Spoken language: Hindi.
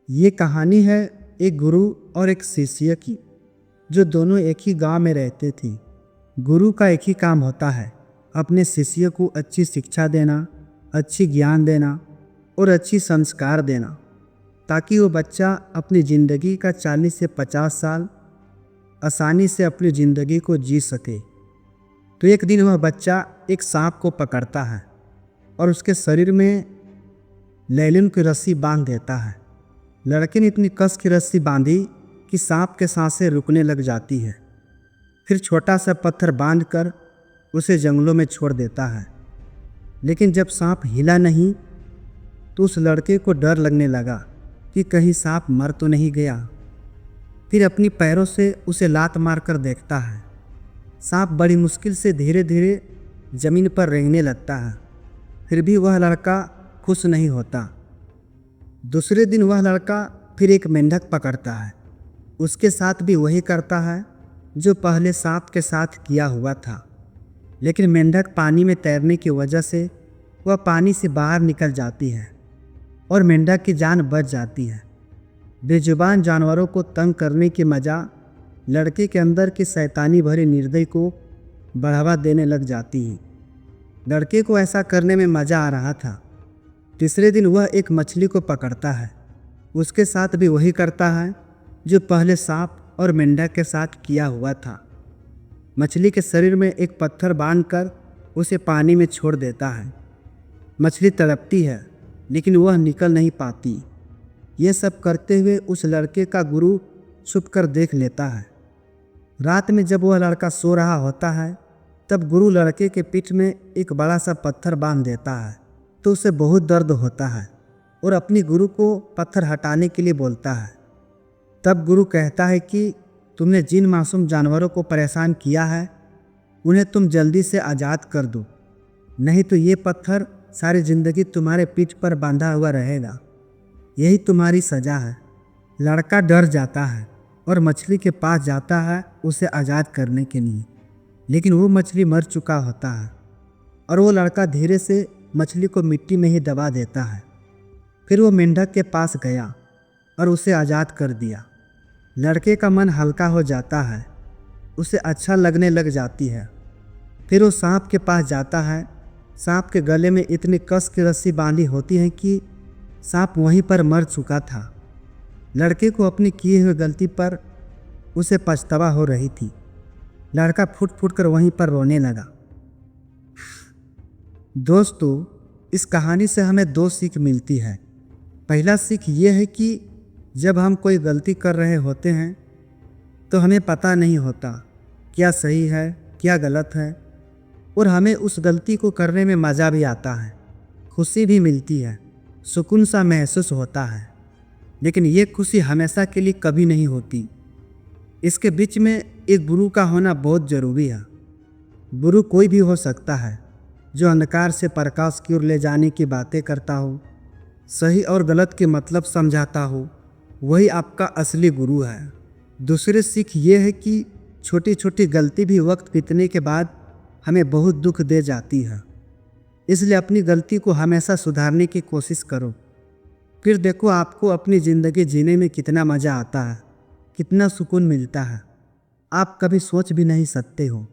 ये कहानी है एक गुरु और एक शिष्य की, जो दोनों एक ही गांव में रहते थे। गुरु का एक ही काम होता है, अपने शिष्य को अच्छी शिक्षा देना, अच्छी ज्ञान देना और अच्छी संस्कार देना, ताकि वो बच्चा अपनी ज़िंदगी का 40 से 50 साल आसानी से अपनी ज़िंदगी को जी सके। तो एक दिन वह बच्चा एक सांप को पकड़ता है और उसके शरीर में नैलन की रस्सी बांध देता है। लड़के ने इतनी कस की रस्सी बांधी कि सांप के सांसें रुकने लग जाती है। फिर छोटा सा पत्थर बांधकर उसे जंगलों में छोड़ देता है। लेकिन जब सांप हिला नहीं तो उस लड़के को डर लगने लगा कि कहीं सांप मर तो नहीं गया। फिर अपनी पैरों से उसे लात मारकर देखता है। सांप बड़ी मुश्किल से धीरे धीरे जमीन पर रेंगने लगता है। फिर भी वह लड़का खुश नहीं होता। दूसरे दिन वह लड़का फिर एक मेंढक पकड़ता है। उसके साथ भी वही करता है जो पहले सांप के साथ किया हुआ था। लेकिन मेंढक पानी में तैरने की वजह से वह पानी से बाहर निकल जाती है और मेंढक की जान बच जाती है। बेजुबान जानवरों को तंग करने की मजा लड़के के अंदर की शैतानी भरी निर्दयी को बढ़ावा देने लग जाती है। लड़के को ऐसा करने में मज़ा आ रहा था। तीसरे दिन वह एक मछली को पकड़ता है। उसके साथ भी वही करता है जो पहले सांप और मेंढक के साथ किया हुआ था। मछली के शरीर में एक पत्थर बांधकर उसे पानी में छोड़ देता है। मछली तड़पती है लेकिन वह निकल नहीं पाती। ये सब करते हुए उस लड़के का गुरु छुप कर देख लेता है। रात में जब वह लड़का सो रहा होता है तब गुरु लड़के के पीठ में एक बड़ा सा पत्थर बांध देता है। तो उसे बहुत दर्द होता है और अपनी गुरु को पत्थर हटाने के लिए बोलता है। तब गुरु कहता है कि तुमने जिन मासूम जानवरों को परेशान किया है उन्हें तुम जल्दी से आज़ाद कर दो, नहीं तो ये पत्थर सारी ज़िंदगी तुम्हारे पीठ पर बांधा हुआ रहेगा। यही तुम्हारी सज़ा है। लड़का डर जाता है और मछली के पास जाता है उसे आज़ाद करने के लिए। लेकिन वो मछली मर चुका होता है और वो लड़का धीरे से मछली को मिट्टी में ही दबा देता है। फिर वो मेंढक के पास गया और उसे आज़ाद कर दिया। लड़के का मन हल्का हो जाता है, उसे अच्छा लगने लग जाती है। फिर वो सांप के पास जाता है। सांप के गले में इतनी कस की रस्सी बांधी होती है कि सांप वहीं पर मर चुका था। लड़के को अपनी किए हुए गलती पर उसे पछतावा हो रही थी। लड़का फुट फुट कर वहीं पर रोने लगा। दोस्तों, इस कहानी से हमें दो सीख मिलती है। पहला सीख ये है कि जब हम कोई गलती कर रहे होते हैं तो हमें पता नहीं होता क्या सही है क्या गलत है, और हमें उस गलती को करने में मज़ा भी आता है, खुशी भी मिलती है, सुकून सा महसूस होता है। लेकिन ये खुशी हमेशा के लिए कभी नहीं होती। इसके बीच में एक गुरु का होना बहुत ज़रूरी है। गुरु कोई भी हो सकता है जो अंधकार से प्रकाश की ओर ले जाने की बातें करता हो, सही और गलत के मतलब समझाता हो, वही आपका असली गुरु है। दूसरी सीख ये है कि छोटी छोटी गलती भी वक्त बीतने के बाद हमें बहुत दुख दे जाती है। इसलिए अपनी गलती को हमेशा सुधारने की कोशिश करो। फिर देखो आपको अपनी ज़िंदगी जीने में कितना मज़ा आता है, कितना सुकून मिलता है, आप कभी सोच भी नहीं सकते हो।